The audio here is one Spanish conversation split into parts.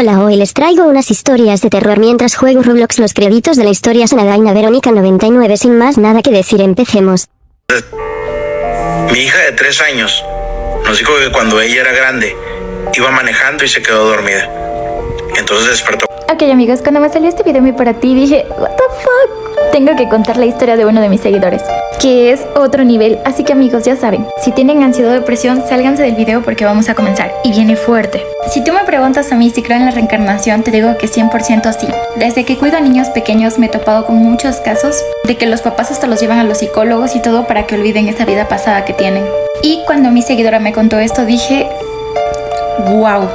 Hola, hoy les traigo unas historias de terror mientras juego Roblox. Los créditos de la historia son Adaina Verónica 99. Sin más nada que decir, empecemos. Mi hija de 3 años nos dijo que cuando ella era grande iba manejando y se quedó dormida. Entonces despertó. Ok amigos, cuando me salió este video muy para ti dije, what the fuck, tengo que contar la historia de uno de mis seguidores, que es otro nivel. Así que amigos, ya saben, si tienen ansiedad o depresión, sálganse del video porque vamos a comenzar, y viene fuerte. Si tú me preguntas a mí si creo en la reencarnación, te digo que 100% sí. Desde que cuido a niños pequeños me he topado con muchos casos de que los papás hasta los llevan a los psicólogos y todo para que olviden esta vida pasada que tienen. Y cuando mi seguidora me contó esto dije, wow,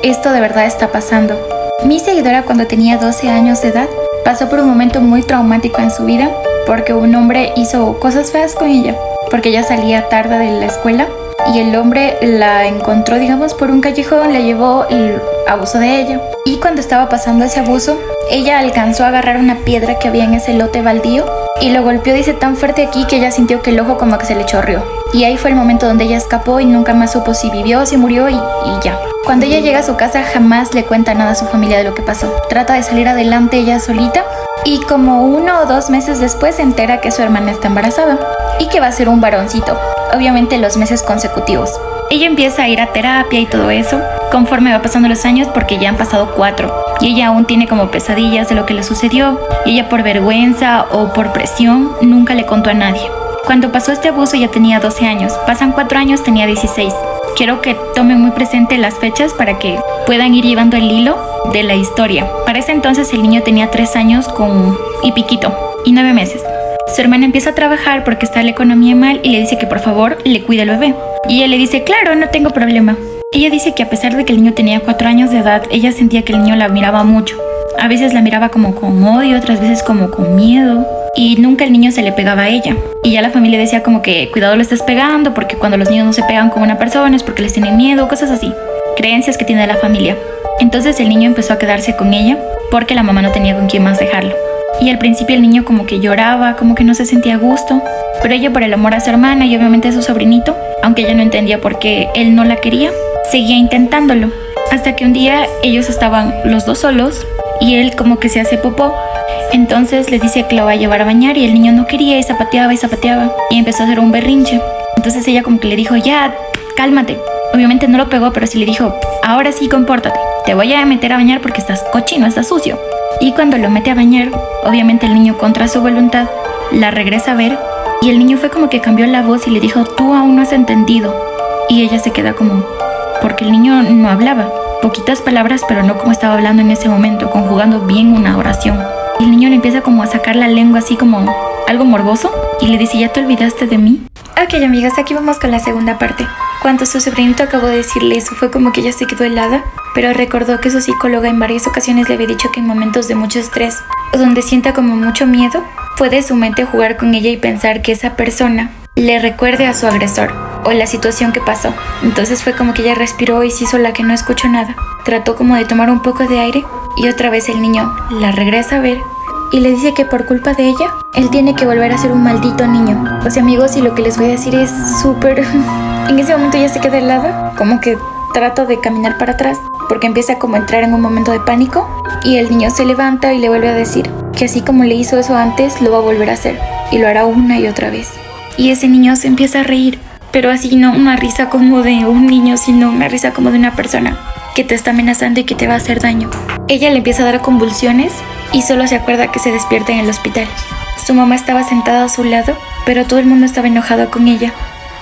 esto de verdad está pasando. Mi seguidora, cuando tenía 12 años de edad, pasó por un momento muy traumático en su vida porque un hombre hizo cosas feas con ella, porque ella salía tarde de la escuela y el hombre la encontró, digamos, por un callejón, la llevó y abusó de ella. Y cuando estaba pasando ese abuso, ella alcanzó a agarrar una piedra que había en ese lote baldío y lo golpeó, dice, tan fuerte aquí que ella sintió que el ojo como que se le chorreó. Y ahí fue el momento donde ella escapó y nunca más supo si vivió o si murió y ya. Cuando ella llega a su casa jamás le cuenta nada a su familia de lo que pasó. Trata de salir adelante ella solita y como 1 o 2 meses después se entera que su hermana está embarazada y que va a ser un varoncito, obviamente los meses consecutivos. Ella empieza a ir a terapia y todo eso conforme va pasando los años porque ya han pasado 4 y ella aún tiene como pesadillas de lo que le sucedió y ella por vergüenza o por presión nunca le contó a nadie. Cuando pasó este abuso ya tenía 12 años, pasan 4 años, tenía 16. Quiero que tomen muy presente las fechas para que puedan ir llevando el hilo de la historia. Para ese entonces el niño tenía 3 años y piquito y 9 meses. Su hermana empieza a trabajar porque está la economía mal y le dice que por favor le cuide al bebé. Y ella le dice, claro, no tengo problema. Ella dice que a pesar de que el niño tenía 4 años de edad, ella sentía que el niño la admiraba mucho. A veces la miraba como con odio, otras veces como con miedo. Y nunca el niño se le pegaba a ella. Y ya la familia decía como que cuidado lo estás pegando porque cuando los niños no se pegan con una persona es porque les tienen miedo, cosas así. Creencias que tiene la familia. Entonces el niño empezó a quedarse con ella porque la mamá no tenía con quién más dejarlo. Y al principio el niño como que lloraba, como que no se sentía a gusto. Pero ella, por el amor a su hermana y obviamente a su sobrinito, aunque ella no entendía por qué él no la quería, seguía intentándolo. Hasta que un día ellos estaban los dos solos y él como que se hace popó. Entonces le dice que lo va a llevar a bañar y el niño no quería y zapateaba y empezó a hacer un berrinche. Entonces ella como que le dijo, ya, cálmate. Obviamente no lo pegó, pero sí le dijo, ahora sí compórtate, te voy a meter a bañar porque estás cochino, estás sucio. Y cuando lo mete a bañar, obviamente el niño contra su voluntad la regresa a ver y el niño fue como que cambió la voz y le dijo, tú aún no has entendido. Y ella se queda como, porque el niño no hablaba, poquitas palabras, pero no como estaba hablando en ese momento, conjugando bien una oración. Y el niño le empieza como a sacar la lengua así como algo morboso y le dice, ¿ya te olvidaste de mí? Ok amigos, aquí vamos con la segunda parte. Cuando su sobrinito acabó de decirle eso fue como que ella se quedó helada, pero recordó que su psicóloga en varias ocasiones le había dicho que en momentos de mucho estrés o donde sienta como mucho miedo, puede su mente jugar con ella y pensar que esa persona le recuerde a su agresor o la situación que pasó. Entonces fue como que ella respiró y se hizo la que no escuchó nada. Trató como de tomar un poco de aire y otra vez el niño la regresa a ver y le dice que por culpa de ella, él tiene que volver a ser un maldito niño. O sea amigos, y lo que les voy a decir es súper... En ese momento ella se queda helada, como que trata de caminar para atrás porque empieza como a entrar en un momento de pánico y el niño se levanta y le vuelve a decir que así como le hizo eso antes, lo va a volver a hacer y lo hará una y otra vez. Y ese niño se empieza a reír, pero así no una risa como de un niño, sino una risa como de una persona que te está amenazando y que te va a hacer daño. Ella le empieza a dar convulsiones y solo se acuerda que se despierta en el hospital. Su mamá estaba sentada a su lado, pero todo el mundo estaba enojado con ella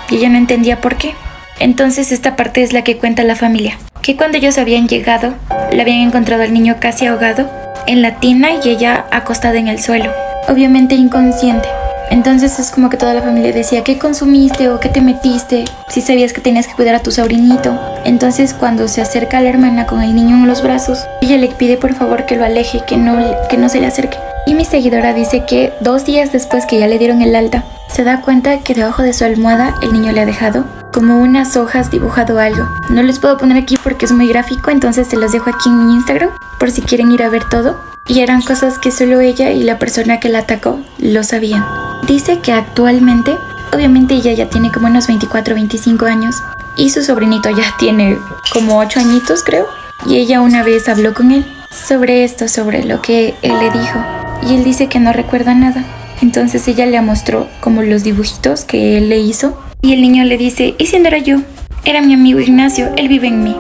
y ella no entendía por qué. Entonces esta parte es la que cuenta la familia, que cuando ellos habían llegado, le habían encontrado al niño casi ahogado en la tina y ella acostada en el suelo, obviamente inconsciente. Entonces es como que toda la familia decía, ¿qué consumiste o qué te metiste? Si sabías que tenías que cuidar a tu sobrinito. Entonces cuando se acerca a la hermana con el niño en los brazos, ella le pide por favor que lo aleje, que no se le acerque. Y mi seguidora dice que 2 días después que ya le dieron el alta, se da cuenta que debajo de su almohada el niño le ha dejado como unas hojas dibujado algo. No les puedo poner aquí porque es muy gráfico, entonces se los dejo aquí en mi Instagram por si quieren ir a ver todo. Y eran cosas que solo ella y la persona que la atacó lo sabían. Dice que actualmente, obviamente ella ya tiene como unos 24 o 25 años y su sobrinito ya tiene como 8 añitos creo. y ella una vez habló con él sobre esto, sobre lo que él le dijo, y él dice que no recuerda nada. Entonces ella le mostró como los dibujitos que él le hizo, y el niño le dice: ¿y si no era yo? Era mi amigo Ignacio, él vive en mí.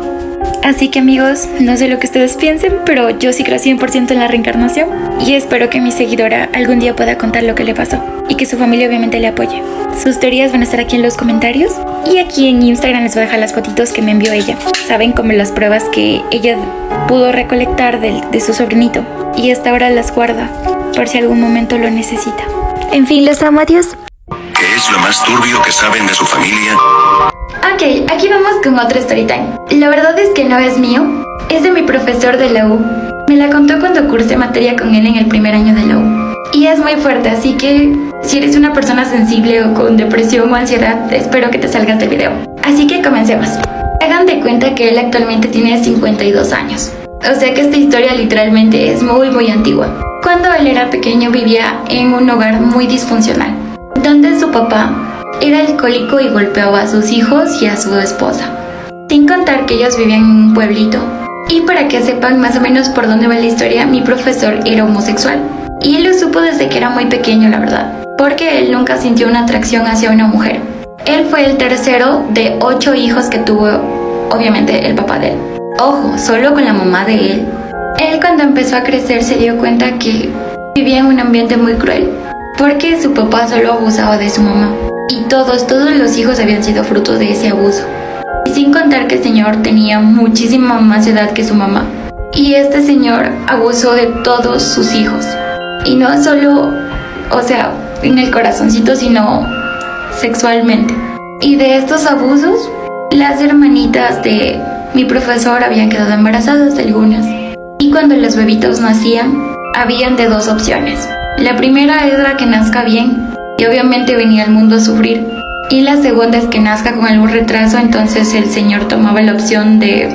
Así que amigos, no sé lo que ustedes piensen, pero yo sí creo 100% en la reencarnación, y espero que mi seguidora algún día pueda contar lo que le pasó y que su familia obviamente le apoye. Sus teorías van a estar aquí en los comentarios, y aquí en Instagram les voy a dejar las fotitos que me envió ella. Saben, como las pruebas que ella pudo recolectar de su sobrinito, y hasta ahora las guarda por si algún momento lo necesita. En fin, los amo, adiós. ¿Qué es lo más turbio que saben de su familia? Ok, aquí vamos con otro story time. La verdad es que no es mío, es de mi profesor de la U. Me la contó cuando cursé materia con él en el primer año de la U. Y es muy fuerte, así que si eres una persona sensible o con depresión o ansiedad, espero que te salgas del video. Así que comencemos. Hagan de cuenta que él actualmente tiene 52 años. O sea que esta historia literalmente es muy antigua. Cuando él era pequeño vivía en un hogar muy disfuncional, donde su papá era alcohólico y golpeaba a sus hijos y a su esposa. Sin contar que ellos vivían en un pueblito. Y para que sepan más o menos por dónde va la historia, mi profesor era homosexual. Y él lo supo desde que era muy pequeño, la verdad, porque él nunca sintió una atracción hacia una mujer. Él fue el tercero de 8 hijos que tuvo, obviamente, el papá de él. Ojo, solo con la mamá de él. Él, cuando empezó a crecer, se dio cuenta que vivía en un ambiente muy cruel, porque su papá solo abusaba de su mamá. Y todos los hijos habían sido fruto de ese abuso. Y sin contar que el señor tenía muchísima más edad que su mamá. Y este señor abusó de todos sus hijos. Y no solo, o sea, en el corazoncito, sino sexualmente. Y de estos abusos, las hermanitas de mi profesor habían quedado embarazadas, algunas. Y cuando los bebitos nacían, habían de 2 opciones. La primera era que nazca bien, y obviamente venía al mundo a sufrir. Y la segunda es que nazca con algún retraso, entonces el señor tomaba la opción de,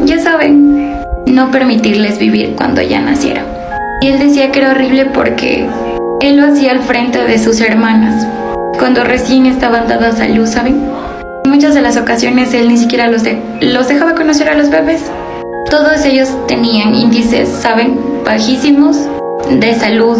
ya saben, no permitirles vivir cuando ya nacieran. Y él decía que era horrible porque él lo hacía al frente de sus hermanas, cuando recién estaban dadas a luz, ¿saben? En muchas de las ocasiones él ni siquiera los dejaba conocer a los bebés. Todos ellos tenían índices, ¿saben?, bajísimos de salud,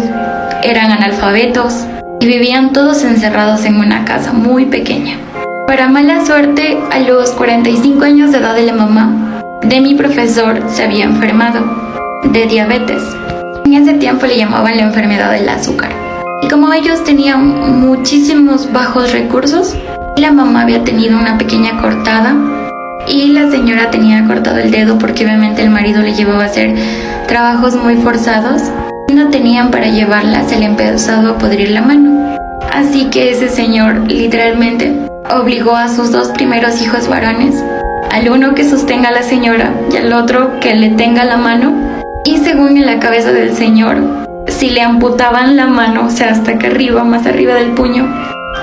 eran analfabetos y vivían todos encerrados en una casa muy pequeña. Para mala suerte, a los 45 años de edad de la mamá de mi profesor se había enfermado de diabetes. En ese tiempo le llamaban la enfermedad del azúcar. Y como ellos tenían muchísimos bajos recursos, la mamá había tenido una pequeña cortada y la señora tenía cortado el dedo porque obviamente el marido le llevaba a hacer trabajos muy forzados. No tenían para llevarla, se le empezó a podrir la mano. Así que ese señor literalmente obligó a sus 2 primeros hijos varones, al uno que sostenga a la señora y al otro que le tenga la mano. Y según en la cabeza del señor, si le amputaban la mano, o sea, hasta acá arriba, más arriba del puño,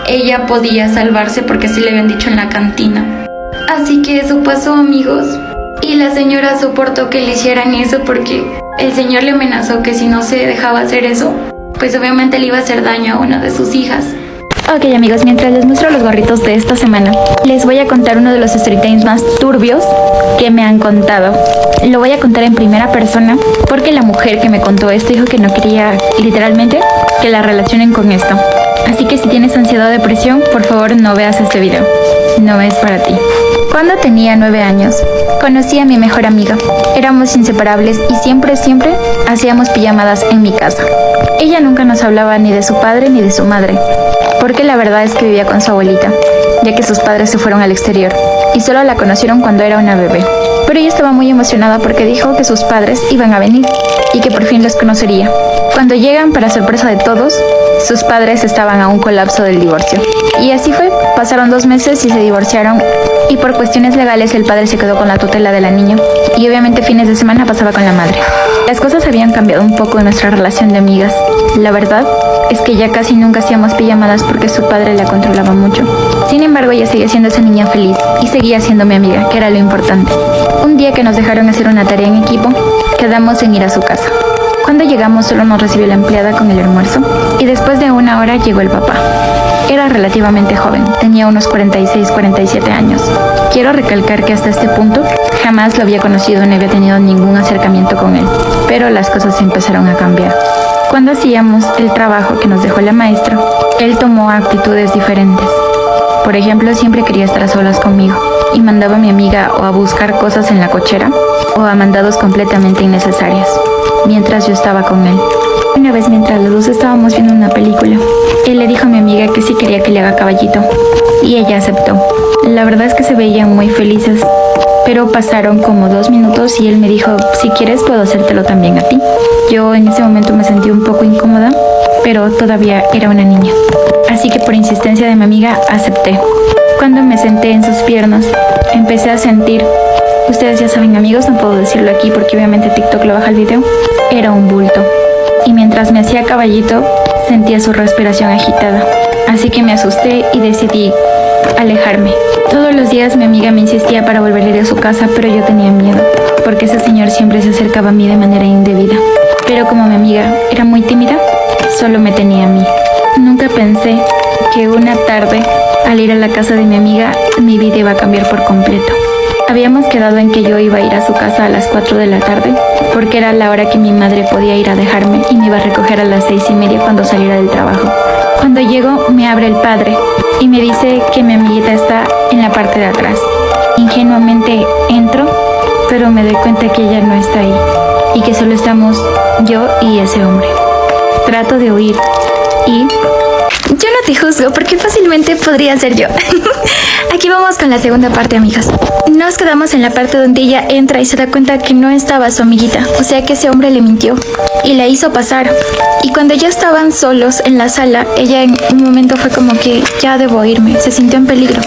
ella podía salvarse porque así le habían dicho en la cantina. Así que eso pasó, amigos. Y la señora soportó que le hicieran eso porque el señor le amenazó que si no se dejaba hacer eso, pues obviamente le iba a hacer daño a una de sus hijas. Ok, amigos, mientras les muestro los gorritos de esta semana, les voy a contar uno de los storytimes más turbios que me han contado. Lo voy a contar en primera persona porque la mujer que me contó esto dijo que no quería, literalmente, que la relacionen con esto. Así que si tienes ansiedad o depresión, por favor no veas este video. No es para ti. Cuando tenía 9 años, conocí a mi mejor amiga. Éramos inseparables y siempre hacíamos pijamadas en mi casa. Ella nunca nos hablaba ni de su padre ni de su madre, porque la verdad es que vivía con su abuelita, ya que sus padres se fueron al exterior y solo la conocieron cuando era una bebé. Pero ella estaba muy emocionada porque dijo que sus padres iban a venir y que por fin los conocería. Cuando llegan, para sorpresa de todos, sus padres estaban a un colapso del divorcio. Y así fue, pasaron 2 meses y se divorciaron, y por cuestiones legales el padre se quedó con la tutela de la niña, y obviamente fines de semana pasaba con la madre. Las cosas habían cambiado un poco en nuestra relación de amigas. La verdad es que ya casi nunca hacíamos pijamadas porque su padre la controlaba mucho. Sin embargo, ella seguía siendo esa niña feliz y seguía siendo mi amiga, que era lo importante. Un día que nos dejaron hacer una tarea en equipo, quedamos en ir a su casa. Cuando llegamos solo nos recibió la empleada con el almuerzo y después de 1 hora llegó el papá. era relativamente joven, tenía unos 46-47 años. Quiero recalcar que hasta este punto jamás lo había conocido ni había tenido ningún acercamiento con él, pero las cosas empezaron a cambiar. Cuando hacíamos el trabajo que nos dejó la maestra, él tomó actitudes diferentes. Por ejemplo, siempre quería estar a solas conmigo y mandaba a mi amiga o a buscar cosas en la cochera o a mandados completamente innecesarios, mientras yo estaba con él. Una vez mientras los dos estábamos viendo una película, él le dijo a mi amiga que sí quería que le haga caballito y ella aceptó. La verdad es que se veían muy felices, pero pasaron como 2 minutos y él me dijo, si quieres puedo hacértelo también a ti. Yo en ese momento me sentí un poco incómoda, pero todavía era una niña, así que por insistencia de mi amiga acepté. Cuando me senté en sus piernas, empecé a sentir, ustedes ya saben amigos, no puedo decirlo aquí porque obviamente TikTok lo baja el video, era un bulto. Y mientras me hacía caballito, sentía su respiración agitada, así que me asusté y decidí alejarme. Todos los días mi amiga me insistía para volver a ir a su casa, pero yo tenía miedo, porque ese señor siempre se acercaba a mí de manera indebida. Pero como mi amiga era muy tímida, solo me tenía a mí. Nunca pensé que una tarde, al ir a la casa de mi amiga, mi vida iba a cambiar por completo. Habíamos quedado en que yo iba a ir a su casa a las 4 de la tarde, porque era la hora que mi madre podía ir a dejarme y me iba a recoger a las 6:30 cuando saliera del trabajo. Cuando llego, me abre el padre y me dice que mi amiguita está en la parte de atrás. Ingenuamente entro, pero me doy cuenta que ella no está ahí y que solo estamos yo y ese hombre. Trato de huir y... yo no te juzgo porque fácilmente podría ser yo. Aquí vamos con la segunda parte, amigas. Nos quedamos en la parte donde ella entra y se da cuenta que no estaba su amiguita, o sea que ese hombre le mintió y la hizo pasar. Y cuando ya estaban solos en la sala, ella en un momento fue como que ya debo irme, se sintió en peligro.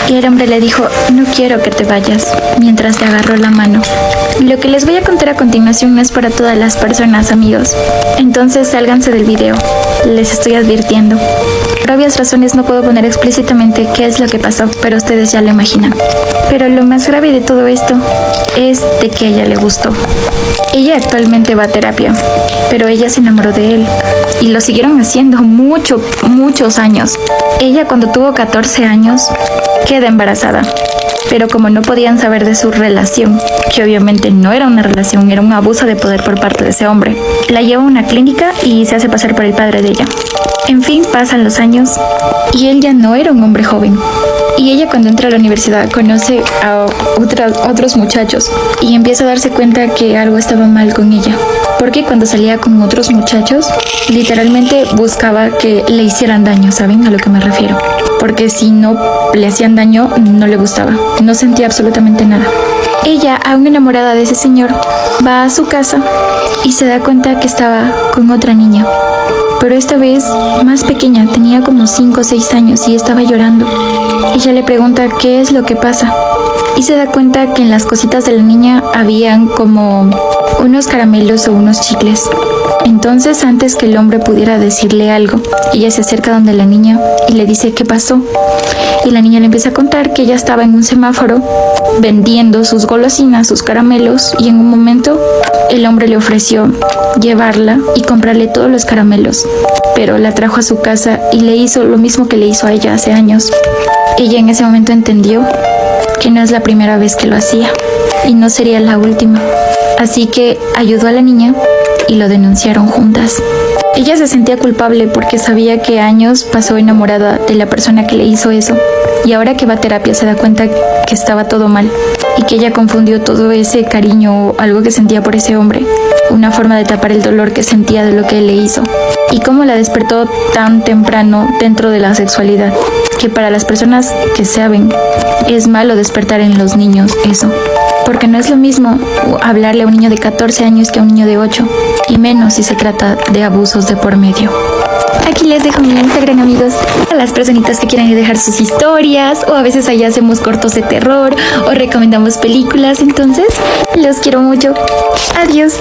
Y el hombre le dijo, no quiero que te vayas, mientras le agarró la mano. Lo que les voy a contar a continuación no es para todas las personas, amigos. Entonces sálganse del video, les estoy advirtiendo. Por obvias razones no puedo poner explícitamente qué es lo que pasó, pero ustedes ya lo imaginan. Pero lo más grave de todo esto es de que a ella le gustó. Ella actualmente va a terapia, pero ella se enamoró de él y lo siguieron haciendo muchos años. Ella cuando tuvo 14 años queda embarazada, pero como no podían saber de su relación, que obviamente no era una relación, era un abuso de poder por parte de ese hombre, la lleva a una clínica y se hace pasar por el padre de ella. En fin, pasan los años y él ya no era un hombre joven. Y ella cuando entra a la universidad conoce a otros muchachos y empieza a darse cuenta que algo estaba mal con ella. Porque cuando salía con otros muchachos, literalmente buscaba que le hicieran daño, ¿saben a lo que me refiero? Porque si no le hacían daño, no le gustaba. No sentía absolutamente nada. Ella, aún enamorada de ese señor, va a su casa y se da cuenta que estaba con otra niña. Pero esta vez más pequeña, tenía como 5 o 6 años y estaba llorando. Ella le pregunta qué es lo que pasa y se da cuenta que en las cositas de la niña habían como unos caramelos o unos chicles. Entonces, antes que el hombre pudiera decirle algo, ella se acerca donde la niña y le dice qué pasó. Y la niña le empieza a contar que ella estaba en un semáforo vendiendo sus golosinas, sus caramelos, y en un momento el hombre le ofreció llevarla y comprarle todos los caramelos, pero la trajo a su casa y le hizo lo mismo que le hizo a ella hace años. Ella en ese momento entendió que no es la primera vez que lo hacía y no sería la última, así que ayudó a la niña y lo denunciaron juntas. Ella se sentía culpable porque sabía que años pasó enamorada de la persona que le hizo eso, y ahora que va a terapia se da cuenta que estaba todo mal y que ella confundió todo ese cariño o algo que sentía por ese hombre, una forma de tapar el dolor que sentía de lo que él le hizo, y cómo la despertó tan temprano dentro de la sexualidad, que para las personas que saben es malo despertar en los niños eso, porque no es lo mismo hablarle a un niño de 14 años que a un niño de 8, y menos si se trata de abusos de por medio. Aquí les dejo mi Instagram, amigos, a las personitas que quieran dejar sus historias, o a veces allá hacemos cortos de terror o recomendamos películas. Entonces los quiero mucho. Adiós.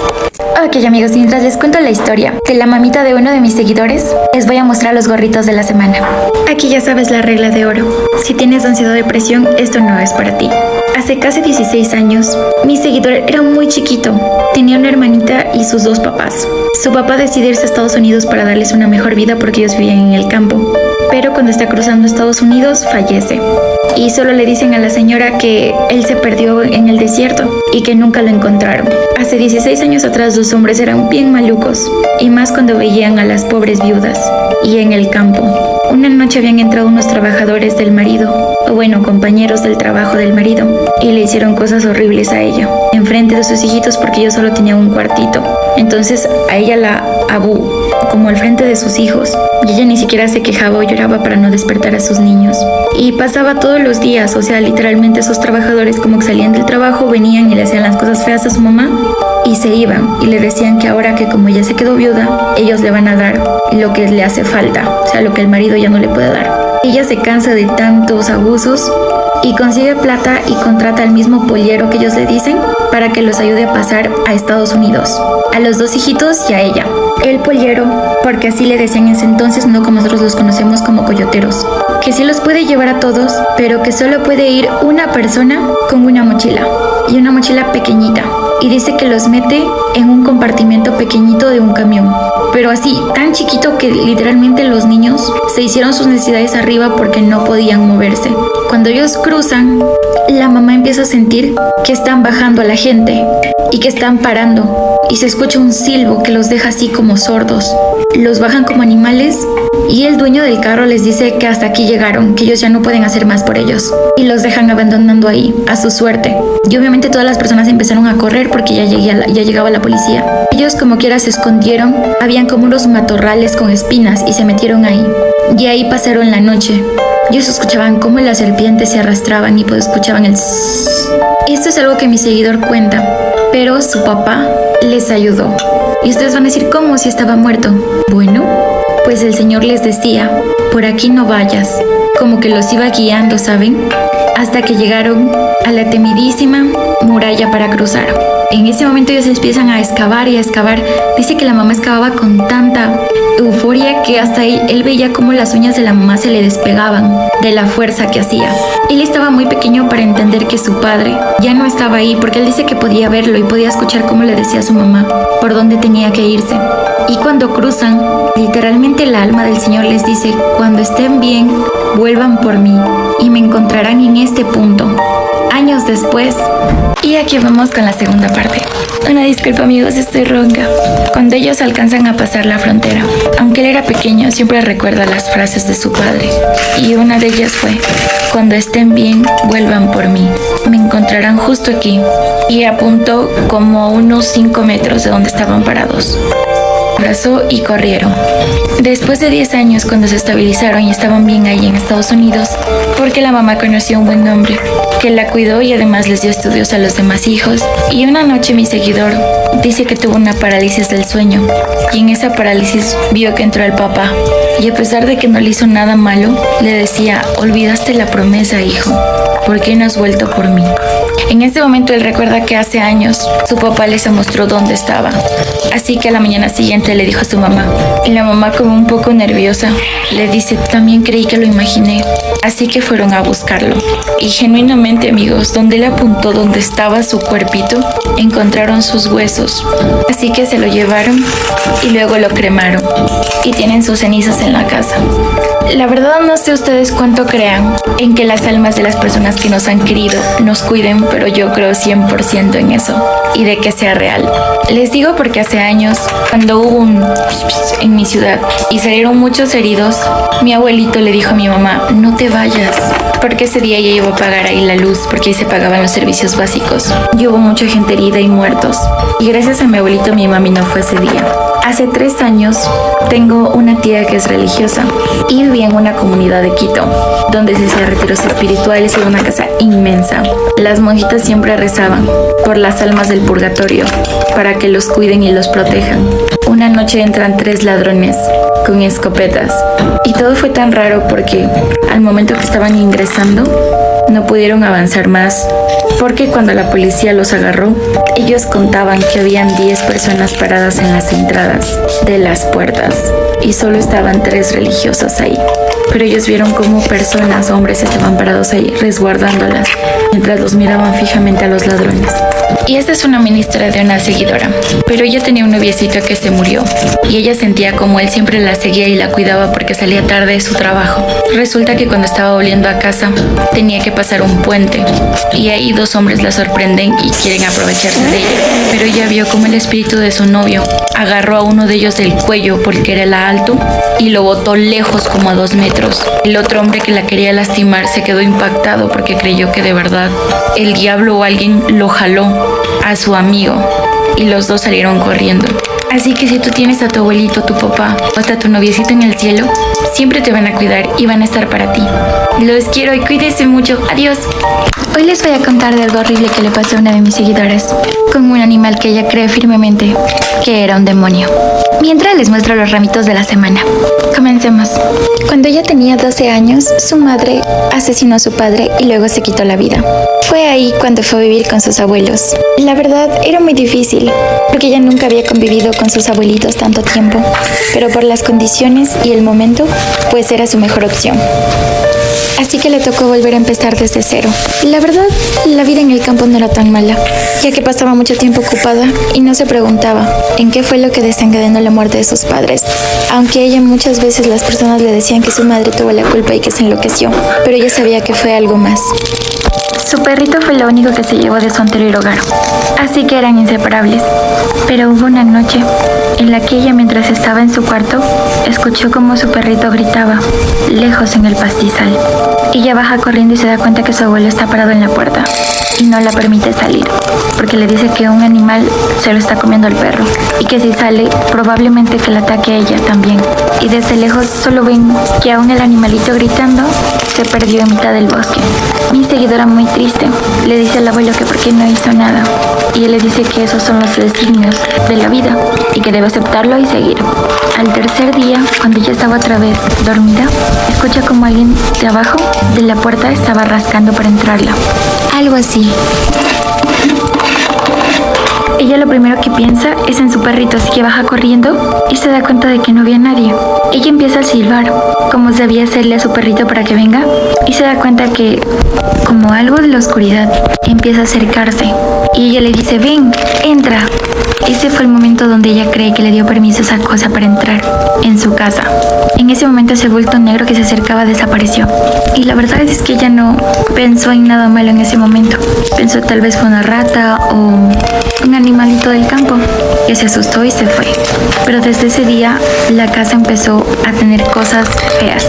Ok, amigos, mientras les cuento la historia de la mamita de uno de mis seguidores, les voy a mostrar los gorritos de la semana. Aquí ya sabes la regla de oro: si tienes ansiedad o depresión, esto no es para ti. Hace casi 16 años años. Mi seguidor era muy chiquito, tenía una hermanita y sus 2 papás. Su papá decide irse a Estados Unidos para darles una mejor vida porque ellos vivían en el campo. Pero cuando está cruzando Estados Unidos, fallece. Y solo le dicen a la señora que él se perdió en el desierto y que nunca lo encontraron. Hace 16 años atrás los hombres eran bien malucos, y más cuando veían a las pobres viudas y en el campo. Una noche habían entrado unos trabajadores del marido, o bueno, compañeros del trabajo del marido, y le hicieron cosas horribles a ella, enfrente de sus hijitos porque ellos solo tenían un cuartito. Entonces a ella la abú, como al frente de sus hijos, y ella ni siquiera se quejaba o lloraba para no despertar a sus niños. Y pasaba todos los días, o sea, literalmente esos trabajadores como que salían del trabajo, venían y le hacían las cosas feas a su mamá y se iban, y le decían que ahora que como ella se quedó viuda, ellos le van a dar lo que le hace falta, o sea, lo que el marido ya no le puede dar. Ella se cansa de tantos abusos y consigue plata y contrata al mismo pollero que ellos le dicen para que los ayude a pasar a Estados Unidos, a los 2 hijitos y a ella. El pollero, porque así le decían en ese entonces, no como nosotros los conocemos como coyoteros, que sí los puede llevar a todos, pero que solo puede ir una persona con una mochila, y una mochila pequeñita, y dice que los mete en un compartimento pequeñito de un camión, pero así, tan chiquito que literalmente los niños se hicieron sus necesidades arriba porque no podían moverse. Cuando ellos cruzan, la mamá empieza a sentir que están bajando a la gente y que están parando, y se escucha un silbo que los deja así como sordos. Los bajan como animales y el dueño del carro les dice que hasta aquí llegaron, que ellos ya no pueden hacer más por ellos, y los dejan abandonando ahí, a su suerte. Y obviamente todas las personas empezaron a correr porque ya llegaba la policía. Ellos como quiera se escondieron, habían como unos matorrales con espinas y se metieron ahí. Y ahí pasaron la noche. Ellos escuchaban cómo las serpientes se arrastraban y pues escuchaban el zzzz. Esto es algo que mi seguidor cuenta, pero su papá les ayudó. Y ustedes van a decir, ¿cómo si estaba muerto? Bueno, pues el Señor les decía, por aquí no vayas, como que los iba guiando, ¿saben? Hasta que llegaron a la temidísima muralla para cruzar. En ese momento ellos empiezan a excavar y a excavar. Dice que la mamá excavaba con tanta euforia que hasta él veía cómo las uñas de la mamá se le despegaban de la fuerza que hacía. Él estaba muy pequeño para entender que su padre ya no estaba ahí, porque él dice que podía verlo y podía escuchar cómo le decía a su mamá por dónde tenía que irse. Y cuando cruzan, literalmente el alma del Señor les dice, cuando estén bien, vuelvan por mí y me encontrarán en este punto. Años después. Y aquí vamos con la segunda parte. Una disculpa amigos, estoy ronca. Cuando ellos alcanzan a pasar la frontera, aunque él era pequeño, siempre recuerda las frases de su padre. Y una de ellas fue, cuando estén bien, vuelvan por mí. Me encontrarán justo aquí. Y apuntó como a unos 5 metros de donde estaban parados. Abrazó y corrieron. Después de 10 años, cuando se estabilizaron y estaban bien ahí en Estados Unidos, porque la mamá conoció a un buen hombre que la cuidó y además les dio estudios a los demás hijos, y una noche mi seguidor dice que tuvo una parálisis del sueño, y en esa parálisis vio que entró el papá, y a pesar de que no le hizo nada malo, le decía, olvidaste la promesa, hijo, ¿por qué no has vuelto por mí? En ese momento él recuerda que hace años su papá les mostró dónde estaba. Así que a la mañana siguiente le dijo a su mamá. Y la mamá, como un poco nerviosa, le dice, también creí que lo imaginé. Así que fueron a buscarlo. Y genuinamente, amigos, donde él apuntó donde estaba su cuerpito, encontraron sus huesos. Así que se lo llevaron y luego lo cremaron. Y tienen sus cenizas en la casa. La verdad no sé ustedes cuánto crean en que las almas de las personas que nos han querido nos cuiden, pero yo creo 100% en eso y de que sea real. Les digo porque hace años, cuando hubo un en mi ciudad y salieron muchos heridos, mi abuelito le dijo a mi mamá, no te vayas, porque ese día ella iba a pagar ahí la luz, porque ahí se pagaban los servicios básicos. Y hubo mucha gente herida y muertos. Y gracias a mi abuelito, mi mami no fue ese día. Hace 3 años tengo una tía que es religiosa y vivía en una comunidad de Quito, donde se hacían retiros espirituales y era una casa inmensa. Las monjitas siempre rezaban por las almas del purgatorio, para que los cuiden y los protejan. Una noche entran 3 ladrones con escopetas y todo fue tan raro porque al momento que estaban ingresando no pudieron avanzar más porque cuando la policía los agarró, ellos contaban que habían 10 personas paradas en las entradas de las puertas y solo estaban 3 religiosas ahí. Pero ellos vieron cómo personas, hombres, estaban parados ahí resguardándolas mientras los miraban fijamente a los ladrones. Y esta es una mini historia de una seguidora, pero ella tenía un noviecito que se murió y ella sentía como él siempre la seguía y la cuidaba porque salía tarde de su trabajo. Resulta que cuando estaba volviendo a casa tenía que pasar un puente y ahí 2 hombres la sorprenden y quieren aprovecharse de ella, pero ella vio como el espíritu de su novio agarró a uno de ellos del cuello porque era el alto y lo botó lejos como a 2 metros. El otro hombre que la quería lastimar se quedó impactado porque creyó que de verdad el diablo o alguien lo jaló a su amigo y los 2 salieron corriendo. Así que si tú tienes a tu abuelito, tu papá o hasta tu noviecito en el cielo, siempre te van a cuidar y van a estar para ti. Los quiero y cuídense mucho. Adiós. Hoy les voy a contar de algo horrible que le pasó a una de mis seguidoras con un animal que ella cree firmemente que era un demonio. Mientras les muestro los ramitos de la semana. Comencemos. Cuando ella tenía 12 años, su madre asesinó a su padre y luego se quitó la vida. Fue ahí cuando fue a vivir con sus abuelos. La verdad, era muy difícil, porque ella nunca había convivido con sus abuelitos tanto tiempo, pero por las condiciones y el momento, pues era su mejor opción. Así que le tocó volver a empezar desde cero. La verdad, la vida en el campo no era tan mala, ya que pasaba mucho tiempo ocupada y no se preguntaba en qué fue lo que desencadenó la muerte de sus padres, aunque ella muchas veces las personas le decían que su madre tuvo la culpa y que se enloqueció, pero ella sabía que fue algo más. Su perrito fue lo único que se llevó de su anterior hogar, así que eran inseparables. Pero hubo una noche en la que ella, mientras estaba en su cuarto, escuchó como su perrito gritaba, lejos en el pastizal. Ella baja corriendo y se da cuenta que su abuelo está parado en la puerta y no la permite salir, porque le dice que un animal se lo está comiendo al perro y que si sale, probablemente que la ataque a ella también. Y desde lejos solo ven que aún el animalito gritando se perdió en mitad del bosque. Mi seguidora, muy triste, le dice al abuelo que por qué no hizo nada, y él le dice que esos son los designios de la vida y que debe aceptarlo y seguir. Al tercer día, cuando ella estaba otra vez dormida, escucha como alguien de abajo de la puerta estaba rascando para entrarla. Algo así. Ella lo primero que piensa es en su perrito, así que baja corriendo y se da cuenta de que no había nadie. Ella empieza a silbar, como sabía hacerle a su perrito para que venga, y se da cuenta que, como algo de la oscuridad, empieza a acercarse. Y ella le dice, ven, entra. Ese fue el momento donde ella cree que le dio permiso a esa cosa para entrar en su casa. En ese momento ese bulto negro que se acercaba desapareció. Y la verdad es que ella no pensó en nada malo en ese momento. Pensó tal vez fue una rata o un animalito del campo, que se asustó y se fue. Pero desde ese día la casa empezó a tener cosas feas.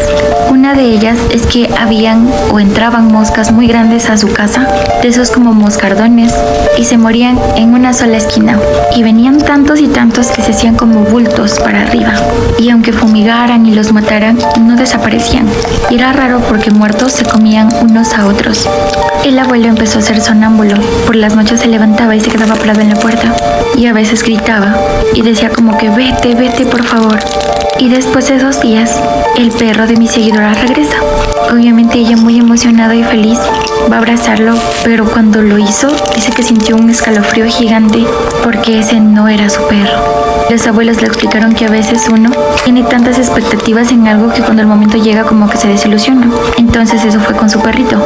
Una de ellas es que habían o entraban moscas muy grandes a su casa, de esos como moscardones, y se morían en una sola esquina. Y venían tantos y tantos que se hacían como bultos para arriba. Y aunque fumigaran y los mataran, no desaparecían. Y era raro porque muertos se comían unos a otros. El abuelo empezó a ser sonámbulo. Por las noches se levantaba y se quedaba parado en la puerta. Y a veces gritaba y decía como que vete, vete por favor. Y después de 2 días, el perro de mi seguidora regresa. Obviamente ella, muy emocionada y feliz, va a abrazarlo, pero cuando lo hizo, dice que sintió un escalofrío gigante porque ese no era su perro. Los abuelos le explicaron que a veces uno tiene tantas expectativas en algo que cuando el momento llega como que se desilusiona. Entonces eso fue con su perrito.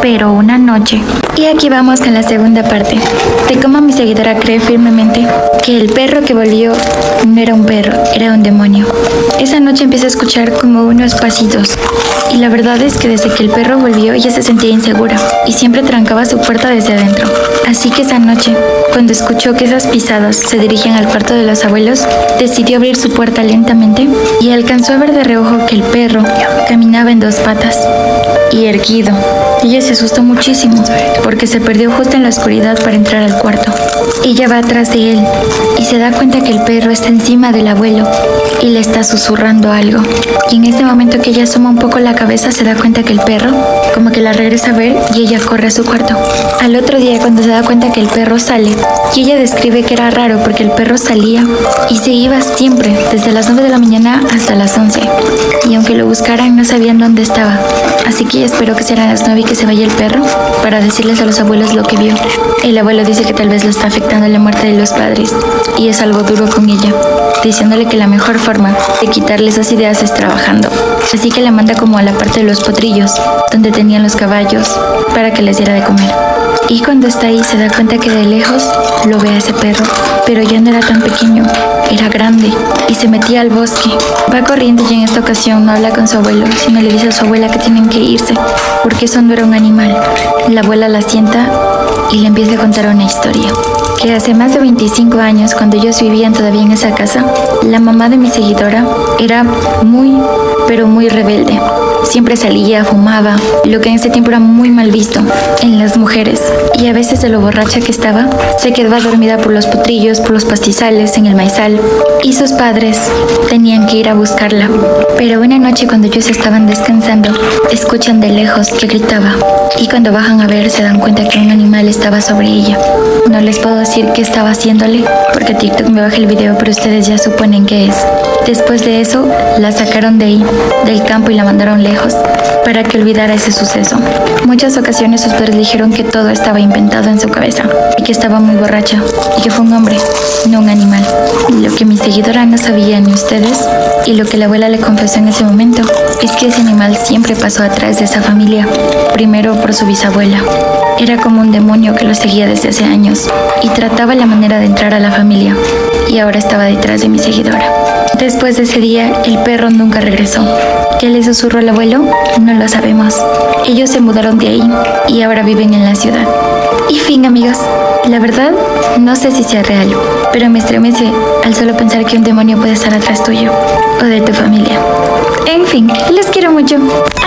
Pero una noche, y aquí vamos con la segunda parte, de cómo mi seguidora cree firmemente que el perro que volvió no era un perro, era un demonio. Esa noche empieza a escuchar como unos pasitos, y la verdad es que desde que el perro volvió ella se sentía insegura, y siempre trancaba su puerta desde adentro. Así que esa noche, cuando escuchó que esas pisadas se dirigían al cuarto de los abuelos, decidió abrir su puerta lentamente, y alcanzó a ver de reojo que el perro caminaba en 2 patas, y erguido. Ella se asustó muchísimo porque se perdió justo en la oscuridad para entrar al cuarto. Ella va atrás de él y se da cuenta que el perro está encima del abuelo y le está susurrando algo. Y en este momento que ella asoma un poco la cabeza, se da cuenta que el perro como que la regresa a ver y ella corre a su cuarto. Al otro día, cuando se da cuenta que el perro sale, y ella describe que era raro porque el perro salía y se iba siempre desde las 9 de la mañana hasta las 11. Y aunque lo buscaran no sabían dónde estaba. Así que ella esperó que sean las 9 y que se vaya el perro para decirles a los abuelos lo que vio. El abuelo dice que tal vez lo está afectando la muerte de los padres, y es algo duro con ella, diciéndole que la mejor forma de quitarle esas ideas es trabajando. Así que la manda como a la parte de los potrillos, donde tenían los caballos, para que les diera de comer. Y cuando está ahí se da cuenta que de lejos lo ve a ese perro, pero ya no era tan pequeño, era grande y se metía al bosque. Va corriendo y en esta ocasión no habla con su abuelo, sino le dice a su abuela que tienen que irse, porque eso no era un animal. La abuela la sienta y le empieza a contar una historia. Que hace más de 25 años, cuando ellos vivían todavía en esa casa, la mamá de mi seguidora era pero muy rebelde. Siempre salía, fumaba, lo que en ese tiempo era muy mal visto en las mujeres. Y a veces de lo borracha que estaba, se quedaba dormida por los potrillos, por los pastizales, en el maizal. Y sus padres tenían que ir a buscarla. Pero una noche cuando ellos estaban descansando, escuchan de lejos que gritaba. Y cuando bajan a ver se dan cuenta que un animal estaba sobre ella. No les puedo decir qué estaba haciéndole, porque TikTok me baja el video, pero ustedes ya suponen qué es. Después de eso, la sacaron de ahí, del campo, y la mandaron lejos, para que olvidara ese suceso. Muchas ocasiones sus padres le dijeron que todo estaba inventado en su cabeza, y que estaba muy borracha, y que fue un hombre, no un animal. Lo que mi seguidora no sabía ni ustedes, y lo que la abuela le confesó en ese momento, es que ese animal siempre pasó atrás de esa familia, primero por su bisabuela. Era como un demonio que lo seguía desde hace años, y trataba la manera de entrar a la familia, y ahora estaba detrás de mi seguidora. Después de ese día, el perro nunca regresó. ¿Qué le susurró el abuelo? No lo sabemos. Ellos se mudaron de ahí y ahora viven en la ciudad. Y fin, amigos. La verdad, no sé si sea real, pero me estremece al solo pensar que un demonio puede estar atrás tuyo o de tu familia. En fin, los quiero mucho.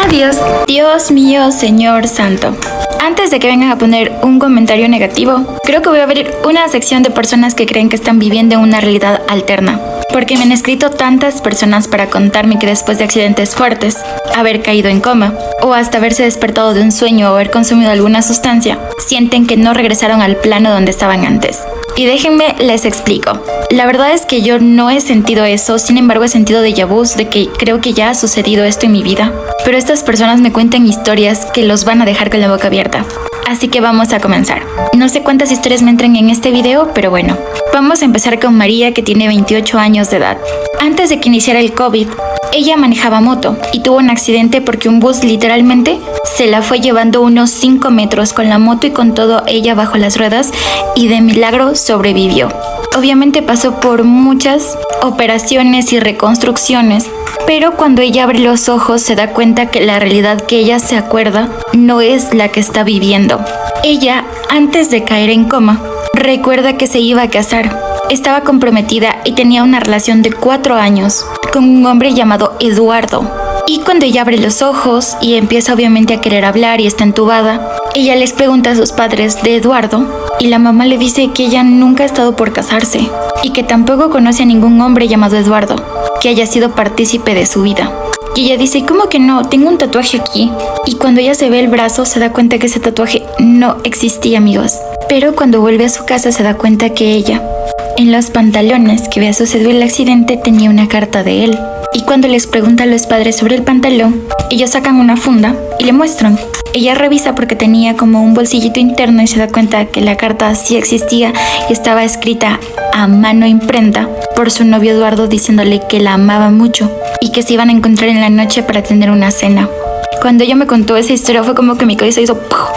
Adiós. Dios mío, Señor Santo. Antes de que vengan a poner un comentario negativo, creo que voy a abrir una sección de personas que creen que están viviendo en una realidad alterna. Porque me han escrito tantas personas para contarme que después de accidentes fuertes, haber caído en coma, o hasta haberse despertado de un sueño o haber consumido alguna sustancia, sienten que no regresaron al plano donde estaban antes. Y déjenme les explico. La verdad es que yo no he sentido eso, sin embargo he sentido déjà vu de que creo que ya ha sucedido esto en mi vida. Pero estas personas me cuentan historias que los van a dejar con la boca abierta. Así que vamos a comenzar. No sé cuántas historias me entran en este video, pero bueno. Vamos a empezar con María, que tiene 28 años de edad. Antes de que iniciara el COVID, ella manejaba moto y tuvo un accidente porque un bus literalmente se la fue llevando unos 5 metros con la moto y con todo ella bajo las ruedas, y de milagro sobrevivió. Obviamente pasó por muchas operaciones y reconstrucciones, pero cuando ella abre los ojos se da cuenta que la realidad que ella se acuerda no es la que está viviendo. Ella, antes de caer en coma, recuerda que se iba a casar. Estaba comprometida y tenía una relación de 4 años con un hombre llamado Eduardo. Y cuando ella abre los ojos y empieza obviamente a querer hablar y está entubada, ella les pregunta a sus padres de Eduardo, y la mamá le dice que ella nunca ha estado por casarse y que tampoco conoce a ningún hombre llamado Eduardo que haya sido partícipe de su vida. Y ella dice, ¿cómo que no? Tengo un tatuaje aquí. Y cuando ella se ve el brazo se da cuenta que ese tatuaje no existía, amigos. Pero cuando vuelve a su casa se da cuenta que ella, en los pantalones que había sucedido el accidente, tenía una carta de él. Y cuando les pregunta a los padres sobre el pantalón, ellos sacan una funda y le muestran. Ella revisa porque tenía como un bolsillito interno y se da cuenta que la carta sí existía y estaba escrita a mano imprenta por su novio Eduardo, diciéndole que la amaba mucho y que se iban a encontrar en la noche para tener una cena. Cuando ella me contó esa historia fue como que mi cabeza hizo ¡puf!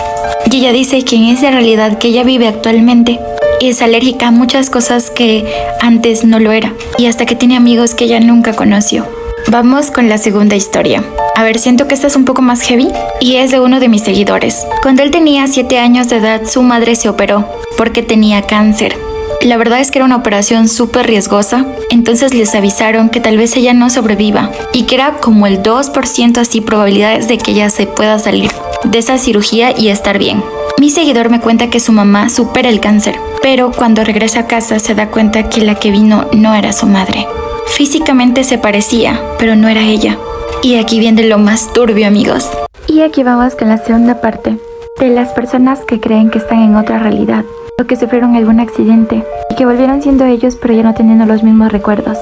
Y ella dice que en esa realidad que ella vive actualmente es alérgica a muchas cosas que antes no lo era, y hasta que tiene amigos que ella nunca conoció. Vamos con la segunda historia. A ver, siento que esta es un poco más heavy y es de uno de mis seguidores. Cuando él tenía 7 años de edad, su madre se operó porque tenía cáncer. La verdad es que era una operación súper riesgosa, entonces les avisaron que tal vez ella no sobreviva y que era como el 2% así probabilidades de que ella se pueda salir de esa cirugía y estar bien. Mi seguidor me cuenta que su mamá supera el cáncer, pero cuando regresa a casa se da cuenta que la que vino no era su madre. Físicamente se parecía, pero no era ella. Y aquí viene lo más turbio, amigos. Y aquí vamos con la segunda parte de las personas que creen que están en otra realidad o que sufrieron algún accidente y que volvieron siendo ellos pero ya no teniendo los mismos recuerdos.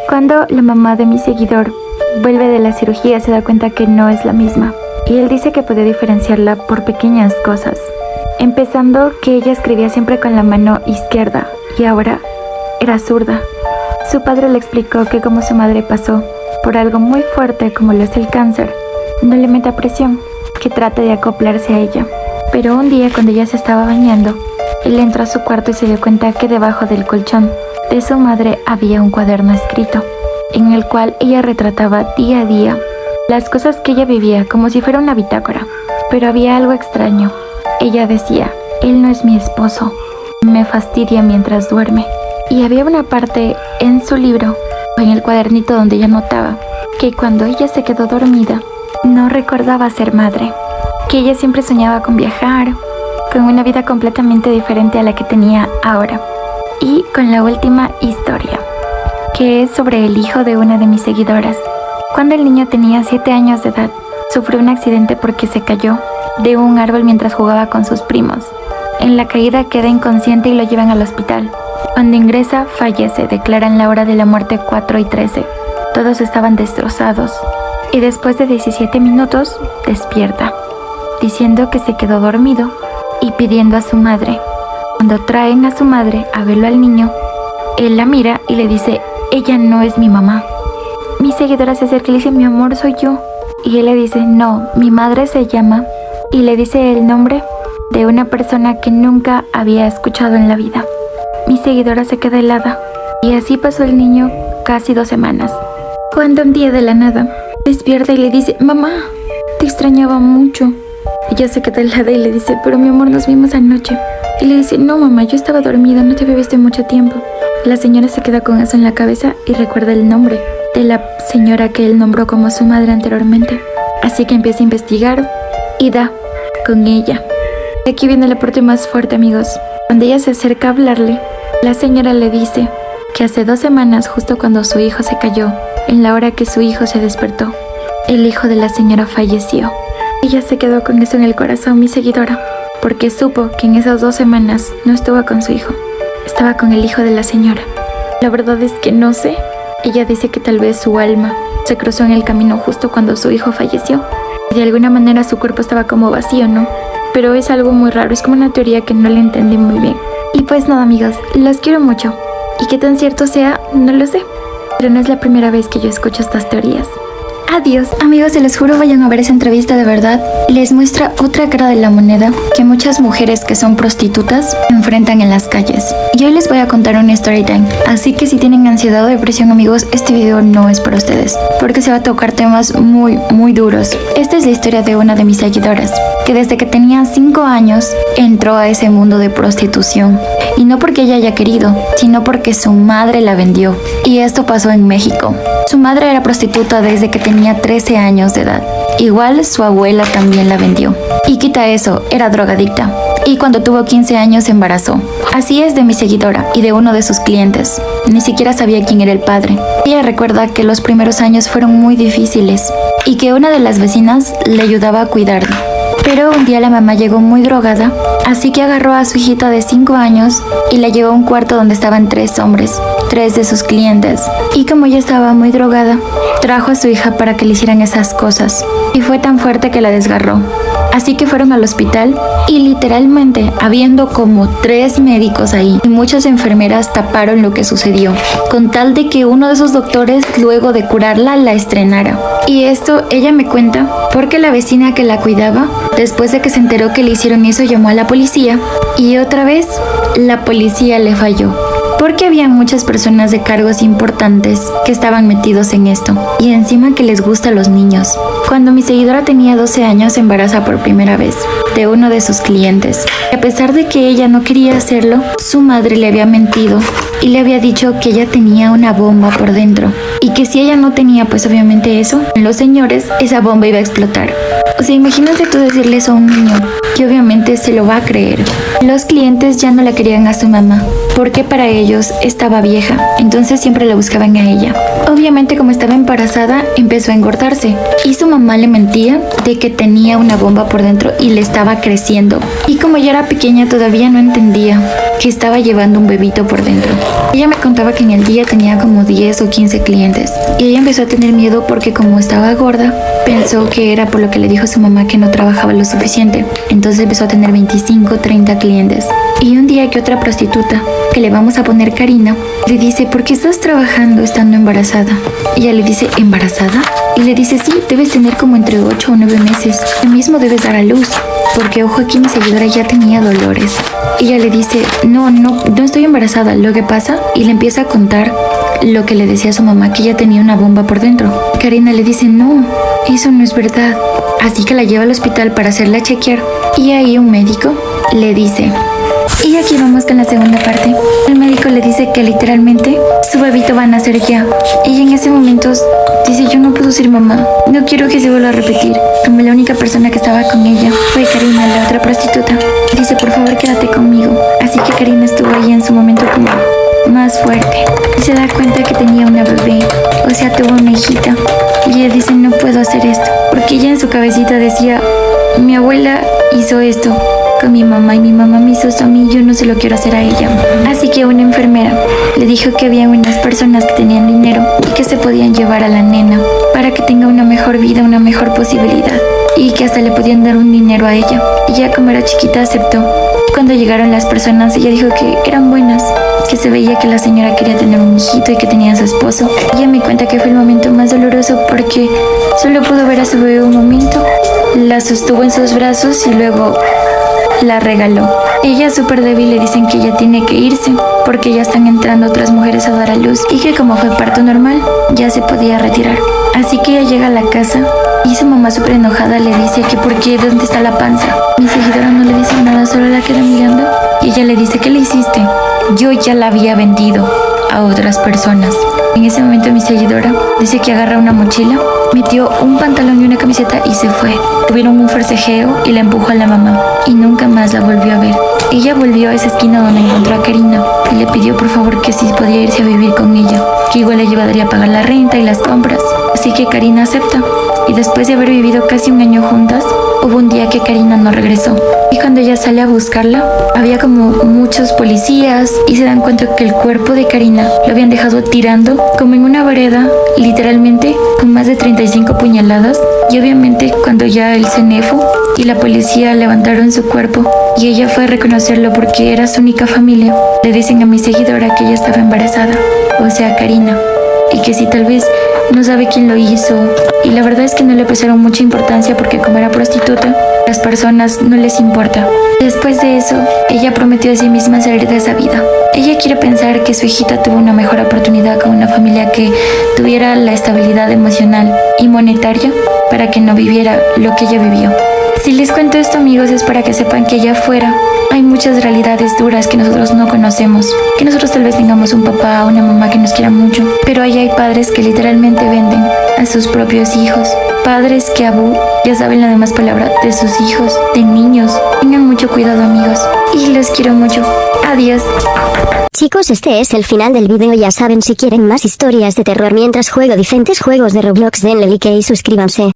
Cuando la mamá de mi seguidor vuelve de la cirugía se da cuenta que no es la misma y él dice que puede diferenciarla por pequeñas cosas. empezando que ella escribía siempre con la mano izquierda y ahora era zurda. Su padre le explicó que como su madre pasó por algo muy fuerte como lo es el cáncer, no le meta presión, que trate de acoplarse a ella. Pero un día cuando ella se estaba bañando, él entró a su cuarto y se dio cuenta que debajo del colchón de su madre había un cuaderno escrito, en el cual ella retrataba día a día las cosas que ella vivía como si fuera una bitácora. Pero había algo extraño. Ella decía, él no es mi esposo, me fastidia mientras duerme. Y había una parte en su libro, o en el cuadernito donde ella notaba, que cuando ella se quedó dormida, no recordaba ser madre, que ella siempre soñaba con viajar, con una vida completamente diferente a la que tenía ahora. Y con la última historia, que es sobre el hijo de una de mis seguidoras. Cuando el niño tenía 7 años de edad, sufrió un accidente porque se cayó de un árbol mientras jugaba con sus primos. En la caída queda inconsciente y lo llevan al hospital. Cuando ingresa, fallece, declaran la hora de la muerte 4:13. Todos estaban destrozados. Y después de 17 minutos, despierta, diciendo que se quedó dormido y pidiendo a su madre. Cuando traen a su madre a verlo al niño, él la mira y le dice, ella no es mi mamá. Mi seguidora se acerca y le dice, mi amor, soy yo. Y él le dice, no, mi madre se llama, y le dice el nombre de una persona que nunca había escuchado en la vida. Mi seguidora se queda helada, y así pasó el niño casi 2 semanas. Cuando un día de la nada, despierta y le dice, mamá, te extrañaba mucho. Ella se queda helada y le dice, pero mi amor, nos vimos anoche. Y le dice, no mamá, yo estaba dormida, no te había visto en mucho tiempo. La señora se queda con eso en la cabeza y recuerda el nombre de la señora que él nombró como su madre anteriormente. Así que empieza a investigar y da con ella. Y aquí viene la parte más fuerte, amigos. Cuando ella se acerca a hablarle, la señora le dice que hace 2 semanas, justo cuando su hijo se cayó, en la hora que su hijo se despertó, el hijo de la señora falleció. Ella se quedó con eso en el corazón, mi seguidora, porque supo que en esas 2 semanas no estuvo con su hijo, estaba con el hijo de la señora. La verdad es que no sé. Ella dice que tal vez su alma se cruzó en el camino justo cuando su hijo falleció. Y de alguna manera su cuerpo estaba como vacío, ¿no? Pero es algo muy raro, es como una teoría que no le entendí muy bien. Y pues nada, amigos, los quiero mucho. Y qué tan cierto sea, no lo sé. Pero no es la primera vez que yo escucho estas teorías. Adiós. Amigos, se los juro, vayan a ver esa entrevista, de verdad. Les muestra otra cara de la moneda que muchas mujeres que son prostitutas enfrentan en las calles. Y hoy les voy a contar una story time. Así que si tienen ansiedad o depresión, amigos, este video no es para ustedes, porque se va a tocar temas muy duros. Esta es la historia de una de mis seguidoras, que desde que tenía 5 años entró a ese mundo de prostitución. Y no porque ella haya querido, sino porque su madre la vendió. Y esto pasó en México. Su madre era prostituta desde que tenía 13 años de edad. Igual su abuela también la vendió. Y quita eso, era drogadicta. Y cuando tuvo 15 años se embarazó. Así es de mi seguidora y de uno de sus clientes. Ni siquiera sabía quién era el padre. Ella recuerda que los primeros años fueron muy difíciles y que una de las vecinas le ayudaba a cuidarla. Pero un día la mamá llegó muy drogada, así que agarró a su hijita de 5 años y la llevó a un cuarto donde estaban 3 hombres, 3 de sus clientes. Y como ella estaba muy drogada, trajo a su hija para que le hicieran esas cosas. Y fue tan fuerte que la desgarró. Así que fueron al hospital y literalmente, habiendo como 3 médicos ahí y muchas enfermeras, taparon lo que sucedió, con tal de que uno de esos doctores, luego de curarla, la estrenara. Y esto ella me cuenta porque la vecina que la cuidaba, después de que se enteró que le hicieron eso, llamó a la policía y otra vez la policía le falló. Porque había muchas personas de cargos importantes que estaban metidos en esto, y encima que les gusta a los niños. Cuando mi seguidora tenía 12 años se embaraza por primera vez de uno de sus clientes. Y a pesar de que ella no quería hacerlo, su madre le había mentido y le había dicho que ella tenía una bomba por dentro y que si ella no tenía pues obviamente eso, los señores, esa bomba iba a explotar. O sea, imagínate tú decirle eso a un niño, que obviamente se lo va a creer. Los clientes ya no la querían a su mamá, porque para ellos estaba vieja, entonces siempre la buscaban a ella. Obviamente, como estaba embarazada, empezó a engordarse y su mamá le mentía de que tenía una bomba por dentro y le estaba creciendo. Y como ya era pequeña, todavía no entendía que estaba llevando un bebito por dentro. Ella me contaba que en el día tenía como 10 o 15 clientes y ella empezó a tener miedo porque como estaba gorda, pensó que era por lo que le dijo a su mamá que no trabajaba lo suficiente. Entonces empezó a tener 25, 30 clientes. Y un día que otra prostituta, que le vamos a poner Karina, le dice: ¿por qué estás trabajando estando embarazada? Ella le dice: ¿embarazada? Y le dice: sí, debes tener como entre 8 o 9 meses. Tú mismo debes dar a luz. Porque ojo, aquí mi seguidora ya tenía dolores. Ella le dice: no estoy embarazada, lo que pasa. Y le empieza a contar lo que le decía a su mamá, que ella tenía una bomba por dentro. Karina le dice: no, eso no es verdad. Así que la lleva al hospital para hacerla chequear. Y ahí un médico le dice... Y aquí vamos con la segunda parte. El médico le dice que literalmente su bebito va a nacer ya. Y en ese momento dice: yo no puedo ser mamá, no quiero que se vuelva a repetir. Como la única persona que estaba con ella fue Karina, la otra prostituta, dice: por favor, quédate conmigo. Así que Karina estuvo ahí en su momento como más fuerte y se da cuenta que tenía una bebé, o sea, tuvo una hijita. Y ella dice: no puedo hacer esto, porque ella en su cabecita decía: mi abuela hizo esto con mi mamá y mi mamá me hizo esto a mí, yo no se lo quiero hacer a ella. Así que una enfermera le dijo que había unas personas que tenían dinero y que se podían llevar a la nena para que tenga una mejor vida, una mejor posibilidad, y que hasta le podían dar un dinero a ella. Y ella, como era chiquita, aceptó. Cuando llegaron las personas, ella dijo que eran buenas, que se veía que la señora quería tener un hijito y que tenía a su esposo. Ella me cuenta que fue el momento más doloroso porque solo pudo ver a su bebé un momento, la sostuvo en sus brazos y luego la regaló. Ella, súper débil, le dicen que ella tiene que irse porque ya están entrando otras mujeres a dar a luz y que como fue parto normal, ya se podía retirar. Así que ella llega a la casa y su mamá, súper enojada, le dice que por qué, ¿dónde está la panza? Mi seguidora no le dice nada, solo la queda mirando y ella le dice: ¿qué le hiciste? Yo ya la había vendido a otras personas. En ese momento mi seguidora dice que agarra una mochila, metió un pantalón y una camiseta y se fue. Tuvieron un forcejeo y la empujó a la mamá y nunca más la volvió a ver. Ella volvió a esa esquina donde encontró a Karina y le pidió por favor que si podía irse a vivir con ella, que igual le ayudaría a pagar la renta y las compras. Así que Karina acepta y después de haber vivido casi un año juntas, hubo un día que Karina no regresó. Y cuando ella sale a buscarla, había como muchos policías y se dan cuenta que el cuerpo de Karina lo habían dejado tirando como en una vereda, literalmente con más de 35 puñaladas. Y obviamente cuando ya el CENEFO y la policía levantaron su cuerpo y ella fue a reconocerlo porque era su única familia, le dicen a mi seguidora que ella estaba embarazada, o sea, Karina, y que si tal vez no sabe quién lo hizo. Y la verdad es que no le prestaron mucha importancia porque como era prostituta, las personas no les importa. Después de eso, ella prometió a sí misma salir de esa vida. Ella quiere pensar que su hijita tuvo una mejor oportunidad con una familia que tuviera la estabilidad emocional y monetaria para que no viviera lo que ella vivió. Si les cuento esto, amigos, es para que sepan que allá afuera hay muchas realidades duras que nosotros no conocemos, que nosotros tal vez tengamos un papá o una mamá que nos quiera mucho, pero allá hay padres que literalmente venden a sus propios hijos, padres que ya saben la demás palabra, de sus hijos, de niños. Tengan mucho cuidado, amigos, y los quiero mucho. Adiós. Chicos, este es el final del video. Ya saben, si quieren más historias de terror mientras juego diferentes juegos de Roblox, denle like y suscríbanse.